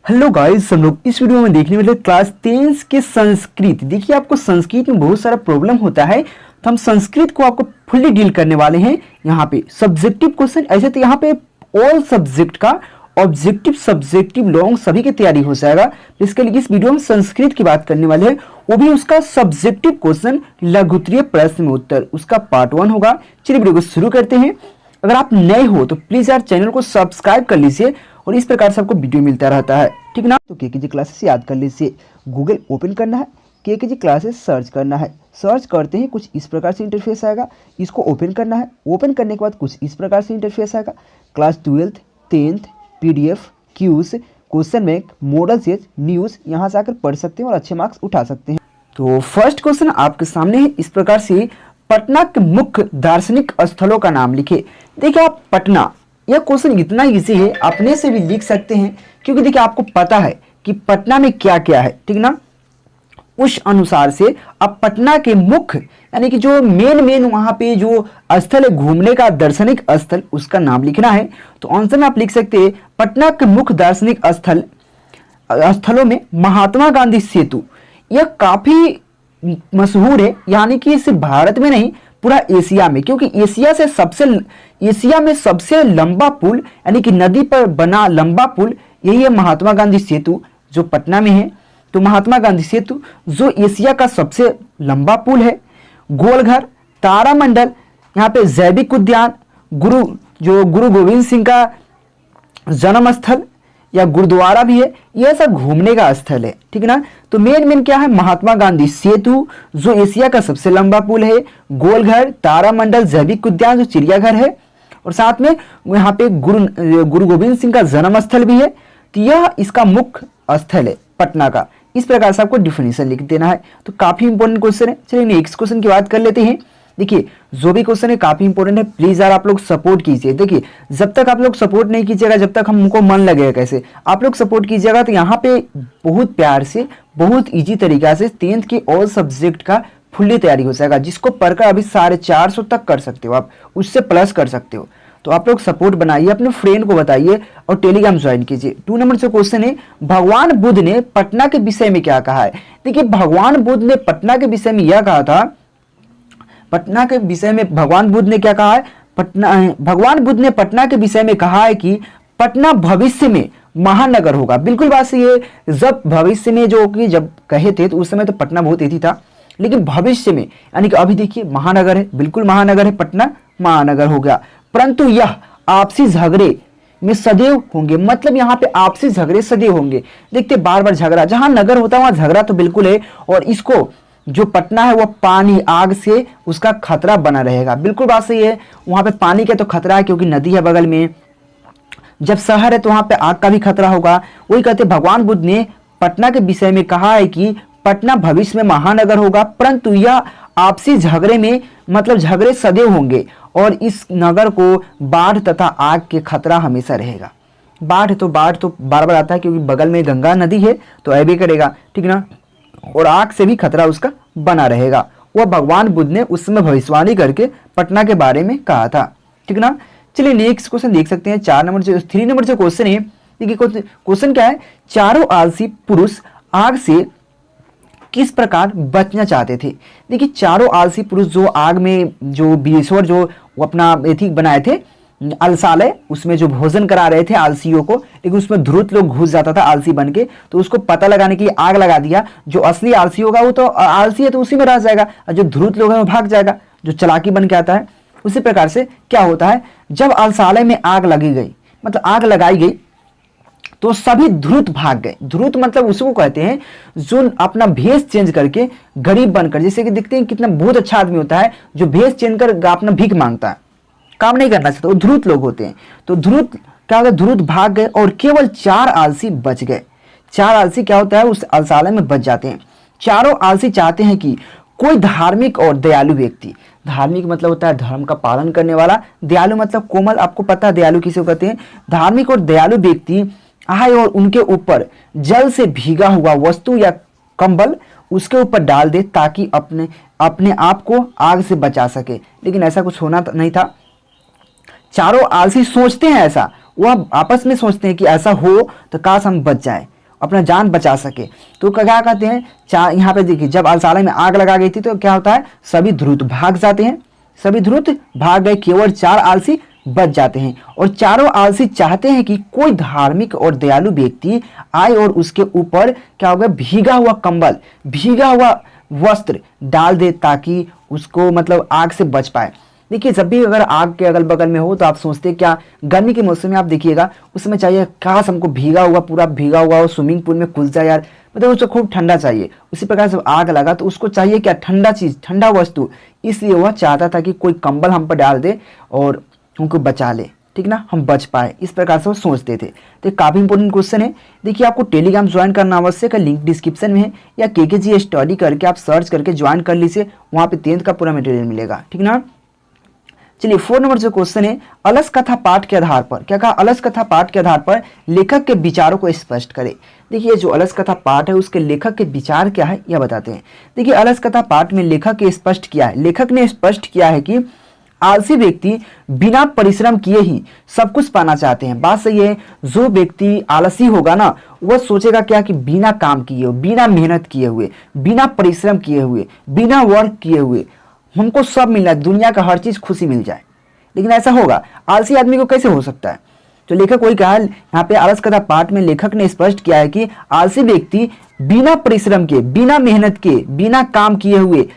Hello guys, हम लोग इस वीडियो में देखने वाले क्लास 10 के संस्कृत। देखिए, आपको संस्कृत में बहुत सारा प्रॉब्लम होता है, तो हम संस्कृत को आपको फुल्ली डील करने वाले हैं। यहाँ पे सब्जेक्टिव क्वेश्चन, ऐसे तो यहाँ पे ऑल सब्जेक्ट का ऑब्जेक्टिव, सब्जेक्टिव, लॉन्ग सभी की तैयारी हो जाएगा। इसके लिए इस वीडियो में संस्कृत की बात करने वाले हैं, वो भी उसका सब्जेक्टिव क्वेश्चन लघुत्तरीय प्रश्न में उत्तर, उसका पार्ट 1 होगा। चलिए वीडियो को शुरू करते हैं। अगर आप नए हो तो प्लीज यार चैनल को सब्सक्राइब कर लीजिए और इस प्रकार से आपको वीडियो मिलता रहता है, ठीक ना। तो केकेजी क्लासेस याद कर लीजिए, गूगल ओपन करना है, केकेजी क्लासेस सर्च करना है। सर्च करते ही कुछ इस प्रकार से इंटरफेस आएगा, इसको ओपन करना है। ओपन करने के बाद कुछ इस प्रकार से इंटरफेस आएगा। Class 12th 10th PDF, quiz, question bank, model set, news, यहाँ से आकर पढ़ सकते हैं और अच्छे मार्क्स उठा सकते हैं। तो फर्स्ट क्वेश्चन आपके सामने है इस प्रकार से, पटना के मुख्य दार्शनिक स्थलों का नाम लिखे। देखिए आप पटना, यह क्वेश्चन इतना इजी है, अपने से भी लिख सकते हैं, क्योंकि देखिए आपको पता है कि पटना में क्या क्या है, ठीक ना। उस अनुसार से अब पटना के मुख्य यानी कि जो मेन वहां पे जो स्थल है घूमने का, दार्शनिक स्थल, उसका नाम लिखना है। तो आंसर में आप लिख सकते हैं पटना के मुख्य दार्शनिक स्थलों में महात्मा गांधी सेतु, यह काफी मशहूर है, यानी कि सिर्फ भारत में नहीं पूरा एशिया में, क्योंकि एशिया में सबसे लंबा पुल यानी कि नदी पर बना लंबा पुल यही है महात्मा गांधी सेतु, जो पटना में है। तो महात्मा गांधी सेतु जो एशिया का सबसे लंबा पुल है। गोलघर, तारामंडल, यहाँ पे जैविक उद्यान, गुरु गोविंद सिंह का जन्म स्थल या गुरुद्वारा भी है, यह सब घूमने का स्थल है, ठीक ना। तो मेन क्या है, महात्मा गांधी सेतु जो एशिया का सबसे लंबा पुल है, गोलघर, तारामंडल, जैविक उद्यान जो चिड़ियाघर है, और साथ में यहाँ पे गुरु गोविंद सिंह का जन्म स्थल भी है। तो यह इसका मुख्य स्थल है पटना का। इस प्रकार से आपको डिफिनेशन लिख देना है। तो काफी इंपॉर्टेंट क्वेश्चन है। चलिए नेक्स्ट क्वेश्चन की बात कर लेते हैं। देखिए जो भी क्वेश्चन है काफी इंपॉर्टेंट है, प्लीज यार आप लोग सपोर्ट कीजिए। देखिए जब तक आप लोग सपोर्ट नहीं कीजिएगा, जब तक हमको मन लगेगा कैसे, आप लोग सपोर्ट कीजिएगा। तो यहाँ पे बहुत प्यार से, बहुत इजी तरीका से 10th के ऑल सब्जेक्ट का फुल्ली तैयारी हो जाएगा, जिसको पढ़कर अभी 450 तक कर सकते हो आप, उससे प्लस कर सकते हो। तो आप लोग सपोर्ट बनाइए, अपने फ्रेंड को बताइए और टेलीग्राम ज्वाइन कीजिए। 2 नंबर से क्वेश्चन है, भगवान बुद्ध ने पटना के विषय में क्या कहा है। देखिए भगवान बुद्ध ने पटना के विषय में यह कहा था, पटना के विषय में भगवान बुद्ध ने क्या कहा है, भगवान बुद्ध ने पटना के विषय में कहा है कि पटना भविष्य में महानगर होगा। बिल्कुल बात सही है। जब भविष्य में जो कि जब कहे थे तो उस समय तो पटना बहुत एथी था, लेकिन भविष्य में यानी कि अभी देखिए महानगर है, बिल्कुल महानगर है, पटना महानगर हो गया। परंतु यह आपसी झगड़े में सदैव होंगे, मतलब यहाँ पे आपसी झगड़े सदैव होंगे। देखते बार बार झगड़ा, जहां नगर होता है वहां झगड़ा तो बिल्कुल है। और इसको जो पटना है वह पानी, आग से उसका खतरा बना रहेगा। बिल्कुल बात सही है, वहां पे पानी का तो खतरा है क्योंकि नदी है बगल में। जब शहर है तो वहां पे आग का भी खतरा होगा। वही कहते भगवान बुद्ध ने पटना के विषय में कहा है कि पटना भविष्य में महानगर होगा, परंतु यह आपसी झगड़े में, मतलब झगड़े सदैव होंगे और इस नगर को बाढ़ तथा आग के खतरा हमेशा रहेगा। बाढ़ तो बार बार आता है क्योंकि बगल में गंगा नदी है तो ऐसे करेगा, ठीक ना। और आग से भी खतरा उसका बना रहेगा। वह भगवान बुद्ध ने उस समय भविष्यवाणी करके पटना के बारे में कहा था, ठीक ना। चलिए नेक्स्ट क्वेश्चन देख सकते हैं। 3 नंबर से क्वेश्चन है। देखिए क्वेश्चन क्या है, चारों आलसी पुरुष आग से किस प्रकार बचना चाहते थे। देखिए चारों आलसी पुरुष जो आग में, जो बीरेश्वर जो अपना एथी बनाए थे अलसालय, उसमें जो भोजन करा रहे थे आलसियों को, लेकिन उसमें ध्रुत लोग घुस जाता था आलसी बन के, तो उसको पता लगाने के लिए आग लगा दिया। जो असली आलसी होगा वो तो आलसी है तो उसी में रह जाएगा, और जो ध्रुत लोग है वो भाग जाएगा, जो चालाकी बन के आता है। उसी प्रकार से क्या होता है, जब अलसालय में आग लगी गई, मतलब आग लगाई गई, तो सभी ध्रुत भाग गए। ध्रुत मतलब उसको कहते हैं जो अपना भेष चेंज करके गरीब बनकर, जैसे कि देखते हैं कितना बहुत अच्छा आदमी होता है जो भेष चेंज कर अपना भीख मांगता है, काम नहीं करना चाहता, वो ध्रुत लोग होते हैं। तो ध्रुत क्या होता है, ध्रुत भाग गए और केवल 4 आलसी बच गए। 4 आलसी क्या होता है, उस अलसालय में बच जाते हैं। चारों आलसी चाहते हैं कि कोई धार्मिक और दयालु व्यक्ति, धार्मिक मतलब होता है धर्म का पालन करने वाला, दयालु मतलब कोमल, आपको पता है दयालु किसे कहते हैं। धार्मिक और दयालु व्यक्ति आए और उनके ऊपर जल से भीगा हुआ वस्तु या कंबल उसके ऊपर डाल दे, ताकि अपने आप को आग से बचा सके। लेकिन ऐसा कुछ होना नहीं था। चारों आलसी सोचते हैं ऐसा, वह आपस में सोचते हैं कि ऐसा हो तो काश हम बच जाए, अपना जान बचा सके। तो क्या कहते हैं, यहाँ पे देखिए जब अलसालय में आग लगा गई थी तो क्या होता है, सभी द्रुत भाग जाते हैं, सभी द्रुत भाग गए, केवल 4 आलसी बच जाते हैं। और चारों आलसी चाहते हैं कि कोई धार्मिक और दयालु व्यक्ति आए और उसके ऊपर क्या होगा, भीगा हुआ कंबल, भीगा हुआ वस्त्र डाल दे ताकि उसको मतलब आग से बच पाए। देखिए जब भी अगर आग के अगल बगल में हो तो आप सोचते क्या, गर्मी के मौसम में आप देखिएगा उसमें चाहिए काश हमको भीगा हुआ, पूरा भीगा हुआ और स्विमिंग पूल में घुस जाए यार, मतलब उसको खूब ठंडा चाहिए। उसी प्रकार से आग लगा तो उसको चाहिए क्या, ठंडा चीज़, ठंडा वस्तु। इसलिए वह चाहता था कि कोई कंबल हम पर डाल दे और हमको बचा ले, ठीक ना, हम बच पाए। इस प्रकार से वो सोचते थे। तो काफ़ी इंपॉर्टेंट क्वेश्चन है। देखिए आपको टेलीग्राम ज्वाइन करना आवश्यक है, लिंक डिस्क्रिप्शन में है, या केकेजी स्टडी करके आप सर्च करके ज्वाइन कर लीजिए, वहाँ पे 10th का पूरा मटेरियल मिलेगा, ठीक ना। चलिए 4 नंबर जो क्वेश्चन है, अलस कथा पाठ के आधार पर, क्या कहा, अलस कथा पाठ के आधार पर लेखक के विचारों को स्पष्ट करें। देखिए जो अलस कथा पाठ है उसके लेखक के विचार क्या है यह बताते हैं। देखिए अलस कथा पाठ में लेखक ने स्पष्ट किया है, लेखक ने स्पष्ट किया है कि आलसी व्यक्ति बिना परिश्रम किए ही सब कुछ पाना चाहते हैं। बात सही है, जो व्यक्ति आलसी होगा ना वह सोचेगा क्या कि बिना काम किए हुए, बिना मेहनत किए हुए, बिना परिश्रम किए हुए, बिना वर्क किए हुए हमको सब मिल रहा है, दुनिया का हर चीज खुशी मिल जाए। लेकिन ऐसा होगा आलसी आदमी को कैसे हो सकता है। तो लेखक वही कहा यहाँ पे आलस कथा पाठ में, लेखक ने स्पष्ट किया है कि आलसी व्यक्ति बिना परिश्रम के, बिना मेहनत के, बिना काम किए हुए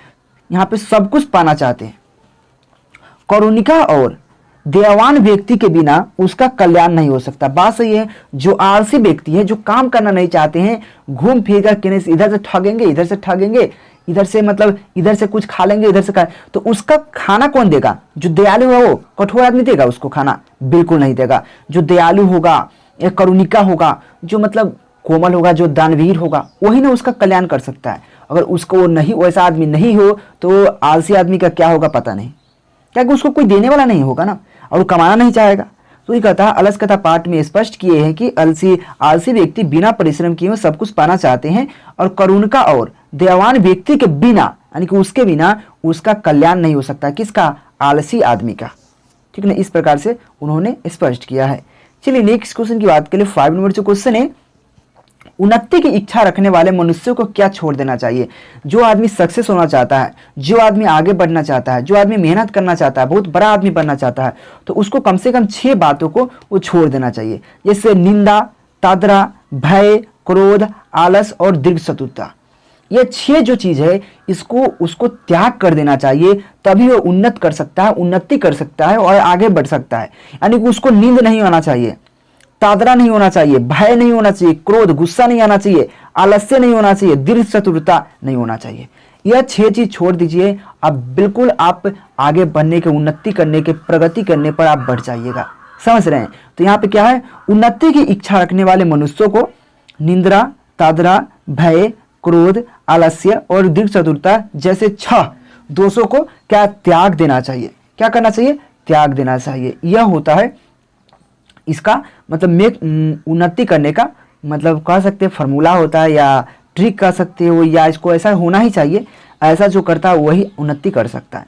यहाँ पे सब कुछ पाना चाहते हैं। करुणिका और दयावान व्यक्ति के बिना उसका कल्याण नहीं हो सकता। बात सही है, जो आलसी व्यक्ति है, जो काम करना नहीं चाहते हैं, घूम फिर कर कहने से इधर से ठगेंगे, इधर से ठगेंगे, इधर से मतलब इधर से कुछ खा लेंगे, इधर से खा, तो उसका खाना कौन देगा, जो दयालु है वो कठोर आदमी देगा उसको खाना, बिल्कुल नहीं देगा। जो दयालु होगा या करुणिका होगा, जो मतलब कोमल होगा, जो दानवीर होगा, वही ना उसका कल्याण कर सकता है। अगर उसको नहीं, वैसा आदमी नहीं हो तो आलसी आदमी का क्या होगा पता नहीं, क्या कि उसको कोई देने वाला नहीं होगा ना, और वो कमाना नहीं चाहेगा। तो ये कहता है अलस कथा पाठ में स्पष्ट किए हैं कि आलसी व्यक्ति बिना परिश्रम किए सब कुछ पाना चाहते हैं, और करुणिका और दयावान व्यक्ति के बिना, यानी कि उसके बिना उसका कल्याण नहीं हो सकता, किसका, आलसी आदमी का, ठीक है ना। इस प्रकार से उन्होंने स्पष्ट किया है। चलिए नेक्स्ट क्वेश्चन की बात करें। 5 नंबर जो क्वेश्चन है, उन्नति की इच्छा रखने वाले मनुष्यों को क्या छोड़ देना चाहिए। जो आदमी सक्सेस होना चाहता है, जो आदमी आगे बढ़ना चाहता है, जो आदमी मेहनत करना चाहता है, बहुत बड़ा आदमी बनना चाहता है, तो उसको कम से कम 6 बातों को वो छोड़ देना चाहिए। जैसे निंदा, तादरा, भय, क्रोध, आलस और दीर्घ चतुरता। ये 6 जो चीज है इसको उसको त्याग कर देना चाहिए, तभी वो उन्नत कर सकता है, उन्नति कर सकता है और आगे बढ़ सकता है। यानी कि उसको नींद नहीं आना चाहिए, तादरा नहीं होना चाहिए, भय नहीं होना चाहिए, क्रोध गुस्सा नहीं आना चाहिए, आलस्य नहीं होना चाहिए, दीर्घ चतुरता नहीं होना चाहिए। यह 6 चीज छोड़ दीजिए, अब बिल्कुल आप आगे बढ़ने के, उन्नति करने के, प्रगति करने पर आप बढ़ जाइएगा। समझ रहे हैं। तो यहाँ पे क्या है, उन्नति की इच्छा रखने वाले मनुष्यों को निंद्रा, तादरा, भय, क्रोध, आलस्य और दीर्घ चतुरता जैसे 6 दोषों को क्या त्याग देना चाहिए। क्या करना चाहिए, त्याग देना चाहिए। यह होता है इसका मतलब उन्नति करने का मतलब कह सकते हैं फॉर्मूला होता है, या ट्रिक कह सकते हो, या इसको ऐसा होना ही चाहिए, ऐसा जो करता है वही उन्नति कर सकता है।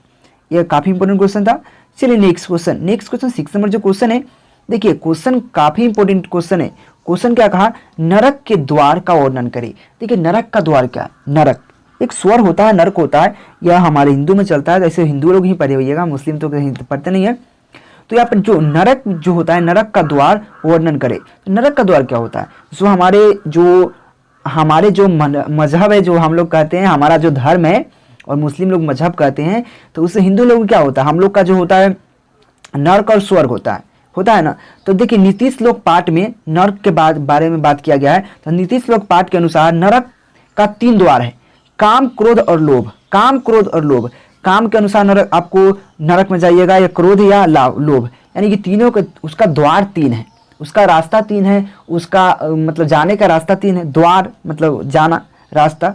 यह काफी इंपॉर्टेंट क्वेश्चन था। चलिए नेक्स्ट क्वेश्चन 6 नंबर जो क्वेश्चन है, देखिए क्वेश्चन काफी इंपॉर्टेंट क्वेश्चन है। क्वेश्चन क्या कहा, नरक के द्वार का वर्णन करें। देखिए नरक का द्वार क्या है, नरक एक स्वर होता है, नरक होता है, यह हमारे हिंदू में चलता है, जैसे हिंदू लोग ही पढ़े होइएगा, मुस्लिम तो कहीं पढ़ते नहीं है। तो यहाँ पर जो नरक जो होता है, नरक का द्वार वर्णन करे। तो नरक का द्वार क्या होता है, जो हमारे जो मजहब है, जो हम लोग कहते हैं हमारा जो धर्म है, और मुस्लिम लोग मजहब कहते हैं, तो उससे हिंदू लोग क्या होता है, हम लोग का जो होता है नरक और स्वर्ग होता है ना। तो देखिए नीति श्लोक पाठ में नरक के बारे में बात किया गया है। तो नीति श्लोक पाठ के अनुसार नरक का 3 द्वार है, काम, क्रोध और लोभ। काम, क्रोध और लोभ। काम के अनुसार नरक, आपको नरक में जाइएगा या क्रोध या लोभ, यानी कि तीनों का उसका द्वार 3 है, उसका रास्ता 3 है, उसका मतलब जाने का रास्ता 3 है, द्वार मतलब जाना रास्ता,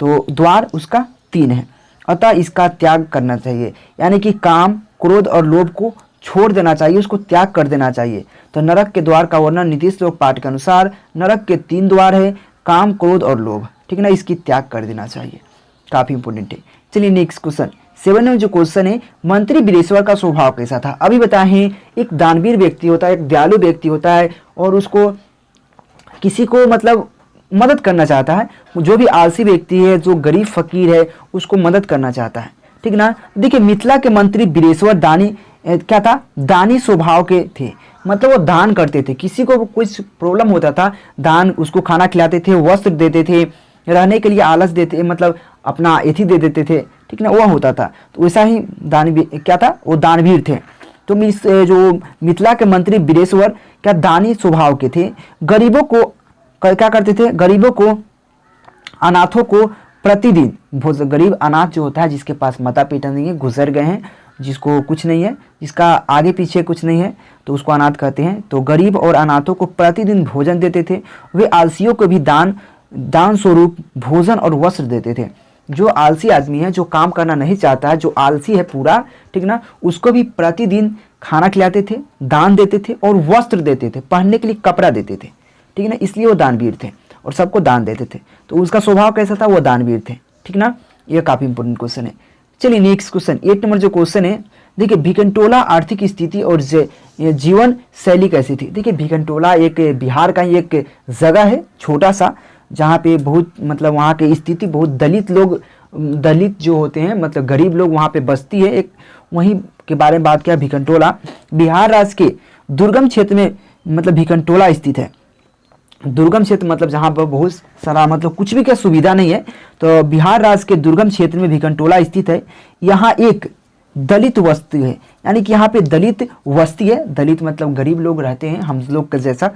तो द्वार उसका 3 है। अतः इसका त्याग करना चाहिए, यानी कि काम, क्रोध और लोभ को छोड़ देना चाहिए, उसको त्याग कर देना चाहिए। तो नरक के द्वार का वर्णन नीति श्लोक पाठ के अनुसार नरक के 3 द्वार है, काम, क्रोध और लोभ, ठीक है ना, इसकी त्याग कर देना चाहिए। काफी इंपोर्टेंट है। चलिए नेक्स्ट क्वेश्चन 7 में जो क्वेश्चन है, मंत्री वीरेश्वर का स्वभाव कैसा था। अभी बताएं, एक दानवीर व्यक्ति होता है, एक दयालु व्यक्ति होता है, और उसको किसी को मतलब मदद करना चाहता है, जो भी आलसी व्यक्ति है, जो गरीब फकीर है, उसको मदद करना चाहता है, ठीक ना। देखिए मिथिला के मंत्री वीरेश्वर दानी क्या था, दानी स्वभाव के थे, मतलब वो दान करते थे, किसी को कुछ प्रॉब्लम होता था दान, उसको खाना खिलाते थे, वस्त्र देते थे, रहने के लिए आलस देते, मतलब अपना एथी दे देते थे, ठीक ना, वह होता था। तो वैसा ही दानवीर क्या था, वो दानवीर थे। तो जो मिथिला के मंत्री वीरेश्वर क्या दानी स्वभाव के थे, गरीबों को क्या करते थे, गरीबों को, अनाथों को प्रतिदिन भोजन, गरीब अनाथ जो होता है जिसके पास माता पिता नहीं है, गुजर गए हैं, जिसको कुछ नहीं है, जिसका आगे पीछे कुछ नहीं है, तो उसको अनाथ कहते हैं। तो गरीब और अनाथों को प्रतिदिन भोजन देते थे। वे आलसियों को भी दान स्वरूप भोजन और वस्त्र देते थे। जो आलसी आदमी है, जो काम करना नहीं चाहता है, जो आलसी है पूरा, ठीक ना, उसको भी प्रतिदिन खाना खिलाते थे, दान देते थे और वस्त्र देते थे, पहनने के लिए कपड़ा देते थे, ठीक ना, इसलिए वो दानवीर थे और सबको दान देते थे। तो उसका स्वभाव कैसा था, वो दानवीर थे, ठीक ना। ये काफी इंपॉर्टेंट क्वेश्चन है। चलिए नेक्स्ट क्वेश्चन, 8 नंबर जो क्वेश्चन है, देखिए भिकनटोला आर्थिक स्थिति और जीवन शैली कैसी थी। देखिए भिकनटोला एक बिहार का ही एक जगह है, छोटा सा, जहाँ पे बहुत मतलब वहाँ की स्थिति बहुत दलित जो होते हैं, मतलब गरीब लोग वहाँ पे बसती है। एक वहीं के बारे में बात किया, भिकनटोला बिहार राज्य के दुर्गम क्षेत्र में मतलब भिकनटोला स्थित है। दुर्गम क्षेत्र मतलब जहाँ पर बहुत सारा मतलब कुछ भी क्या सुविधा नहीं है, तो बिहार राज्य के दुर्गम क्षेत्र में भिकनटोला स्थित है। यहाँ एक दलित वस्ती है, यानी कि यहाँ पे दलित वस्ती है, दलित मतलब गरीब लोग रहते हैं हम लोग के जैसा,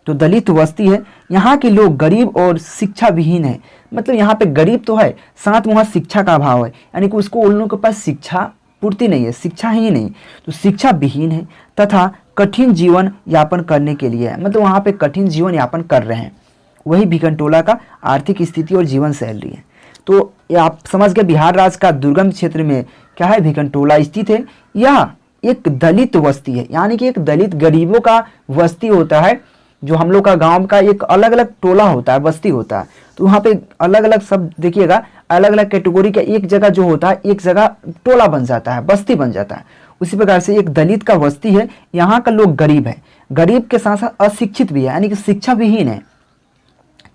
तो दलित वस्ती है। यहाँ के लोग गरीब और शिक्षा विहीन है, मतलब यहाँ पे गरीब तो है, साथ वहाँ शिक्षा का अभाव है, यानी कि उसको उन लोगों के पास शिक्षा पूर्ति नहीं है, शिक्षा ही नहीं, तो शिक्षा विहीन है तथा कठिन जीवन यापन करने के लिए है, मतलब वहाँ पे कठिन जीवन यापन कर रहे हैं। वही भिकनटोला का आर्थिक स्थिति और जीवन शैली है। तो ये आप समझ गए, बिहार राज्य का दुर्गम क्षेत्र में क्या है, भिकनटोला स्थित है। यह एक दलित वस्ती है, यानी कि एक दलित गरीबों का वस्ती होता है। जो हम लोग का गांव का एक अलग अलग टोला होता है, बस्ती होता है, तो वहाँ पे अलग अलग सब देखिएगा, अलग अलग कैटेगरी का एक जगह जो होता है, एक जगह टोला बन जाता है, बस्ती बन जाता है। उसी प्रकार से एक दलित का बस्ती है, यहाँ का लोग गरीब है, गरीब के साथ साथ अशिक्षित भी है, यानी कि शिक्षा विहीन है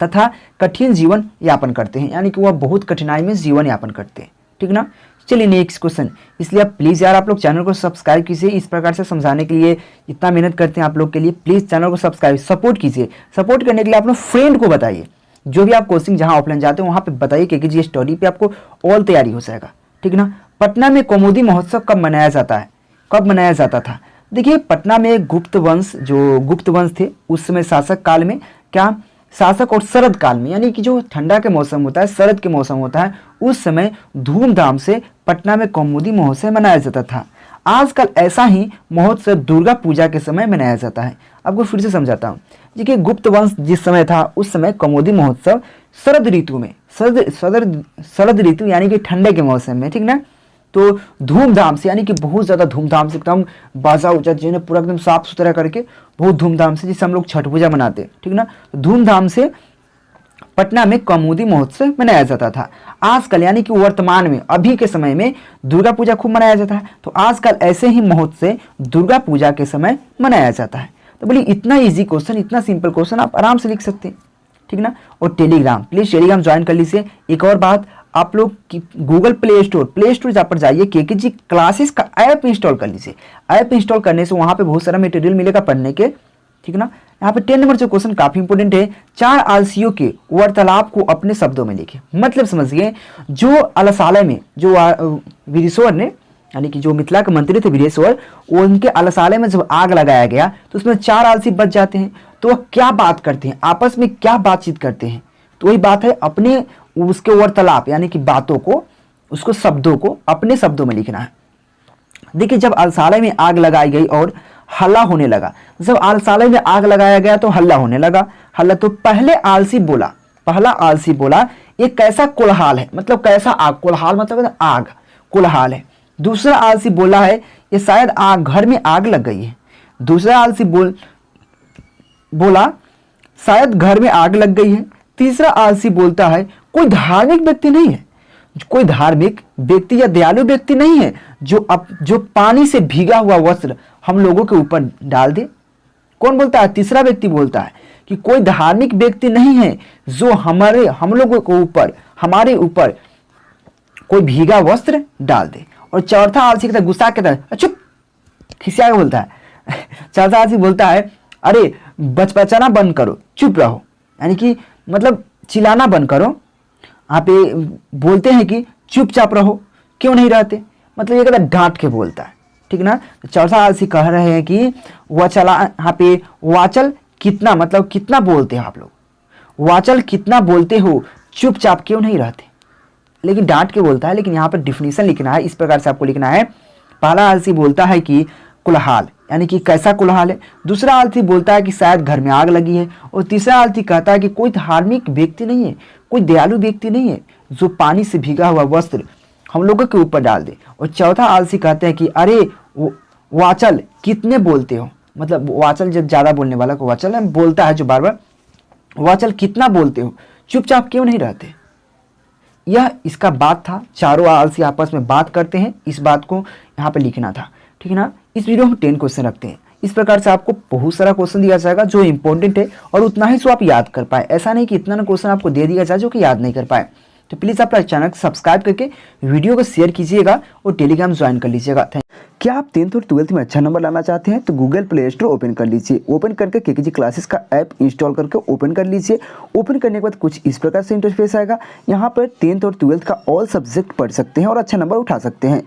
तथा कठिन जीवन यापन करते हैं, यानी कि वह बहुत कठिनाई में जीवन यापन करते हैं, ठीक ना। चलिए नेक्स्ट क्वेश्चन, इसलिए आप प्लीज़ यार आप लोग चैनल को सब्सक्राइब कीजिए, इस प्रकार से समझाने के लिए इतना मेहनत करते हैं आप लोग के लिए, प्लीज़ चैनल को सब्सक्राइब सपोर्ट कीजिए। सपोर्ट करने के लिए अपने फ्रेंड को बताइए, जो भी आप कोचिंग जहाँ ऑफलाइन जाते हैं वहाँ पे बताइए, क्योंकि जी स्टडी पे आपको ऑल तैयारी हो जाएगा, ठीक ना। पटना में कौमुदी महोत्सव कब मनाया जाता है, कब मनाया जाता था। देखिए पटना में गुप्त वंश थे उस समय शासक काल में, क्या शासक और शरद काल में, यानी कि जो ठंडा के मौसम होता है, शरद के मौसम होता है, उस समय धूमधाम से पटना में कौमुदी महोत्सव मनाया जाता था। आजकल ऐसा ही महोत्सव दुर्गा पूजा के समय मनाया जाता है। आपको फिर से समझाता हूँ। देखिए गुप्त वंश जिस समय था उस समय कौमुदी महोत्सव शरद ऋतु में, शरद ऋतु यानी कि ठंडे के मौसम में, ठीक ना, तो धूमधाम से, यानी कि बहुत ज़्यादा धूमधाम से, एकदम बाजा उजा जिन्हें पूरा एकदम साफ सुथरा करके बहुत धूमधाम से, जिससे हम लोग छठ पूजा मनाते हैं, ठीक ना, धूमधाम से पटना में कौमुदी महोत्सव मनाया जाता था। आजकल यानी कि वर्तमान में, अभी के समय में दुर्गा पूजा खूब मनाया जाता है, तो आजकल ऐसे ही महोत्सव दुर्गा पूजा के समय मनाया जाता है। तो बोलिए इतना इजी क्वेश्चन, इतना सिंपल क्वेश्चन आप आराम से लिख सकते हैं, ठीक ना। और टेलीग्राम, प्लीज टेलीग्राम ज्वाइन कर लीजिए। एक और बात, आप लोग गूगल प्ले स्टोर जहाँ पर जाइए, केकेजी क्लासेस का ऐप इंस्टॉल कर लीजिए। ऐप इंस्टॉल करने से वहाँ पे बहुत सारा मटेरियल मिलेगा पढ़ने के, ठीक ना। यहाँ पे 10 नंबर जो क्वेश्चन काफी इंपोर्टेंट है, 4 आलसियों के वार्तालाप को अपने शब्दों में लिखे। मतलब समझिए, जो अलसालय में जो वीरेश्वर ने, यानी कि जो मिथिला के मंत्री थे वीरेश्वर, उनके अलसालय में जब आग लगाया गया तो उसमें 4 आलसी बच जाते हैं, तो वह क्या बात करते हैं, आपस में क्या बातचीत करते हैं, तो वही बात है अपने उसके वार्तालाप, यानी कि बातों को, उसको शब्दों को अपने शब्दों में लिखना है। देखिए जब अलसालय में आग लगाई गई और हल्ला होने लगा, जब अलसालय में आग लगाया गया तो हल्ला होने लगा। हल्ला तो पहला आलसी बोला ये कैसा कोलाहल है, मतलब कैसा आग, कोलाहल मतलब आग, कोलाहल है। दूसरा आलसी बोला है ये शायद आग, घर में आग लग गई है। दूसरा आलसी बोला शायद घर में आग लग गई है। तीसरा आलसी बोलता है कोई धार्मिक व्यक्ति नहीं है, कोई धार्मिक व्यक्ति या दयालु व्यक्ति नहीं है जो पानी से भीगा हुआ वस्त्र हम लोगों के ऊपर डाल दे। कौन बोलता है? तीसरा व्यक्ति बोलता है कि कोई धार्मिक व्यक्ति नहीं है जो हम लोगों के ऊपर, हमारे ऊपर कोई भीगा वस्त्र डाल दे। और चौथा आलसी कहता है गुस्सा के तरह चुप, खिसिया के बोलता है चौथा आलसी बोलता है अरे बचपचाना बंद करो, चुप रहो, यानी कि मतलब चिल्लाना बंद करो। यहाँ पे बोलते हैं कि चुपचाप रहो, क्यों नहीं रहते, मतलब ये कहता डांट के बोलता है, ठीक ना। चौथा आलसी कह रहे हैं कि यहाँ पे वाचल कितना, मतलब कितना बोलते हो आप लोग, वाचल कितना बोलते हो, चुपचाप क्यों नहीं रहते, लेकिन डांट के बोलता है। लेकिन यहाँ पर डिफिनीशन लिखना है, इस प्रकार से आपको लिखना है। पहला आलसी बोलता है कि कुलहाल, यानी कि कैसा कुलहाल है। दूसरा आलसी बोलता है कि शायद घर में आग लगी है। और तीसरा आलसी कहता है कि कोई धार्मिक व्यक्ति नहीं है, कोई दयालु व्यक्ति नहीं है जो पानी से भीगा हुआ वस्त्र हम लोगों के ऊपर डाल दे। और चौथा आलसी कहते हैं कि अरे वाचल कितने बोलते हो, मतलब वाचल जब ज़्यादा बोलने वाला को वाचल बोलता है, जो बार बार वाचल कितना बोलते हो, चुपचाप क्यों नहीं रहते। यह इसका बात था, चारों आलसी आपस में बात करते हैं, इस बात को यहाँ पे लिखना था, ठीक है ना। इस वीडियो में 10 क्वेश्चन रखते हैं। इस प्रकार से आपको बहुत सारा क्वेश्चन दिया जाएगा जो इंपॉर्टेंट है, और उतना ही जो आप याद कर पाए। ऐसा नहीं कि इतना ना क्वेश्चन आपको दे दिया जाए जो कि याद नहीं कर पाए। तो प्लीज़ आप चैनल को सब्सक्राइब करके वीडियो को शेयर कीजिएगा और टेलीग्राम ज्वाइन कर लीजिएगा। क्या आप 10th और 12th में अच्छा नंबर लाना चाहते हैं तो गूगल प्ले स्टोर ओपन कर लीजिए। ओपन करके केकेजी क्लासेस का ऐप इंस्टॉल करके ओपन कर लीजिए। ओपन करने के बाद कुछ इस प्रकार से इंटरफेस आएगा। यहाँ पर 10th और 12th का ऑल सब्जेक्ट पढ़ सकते हैं और अच्छा नंबर उठा सकते हैं।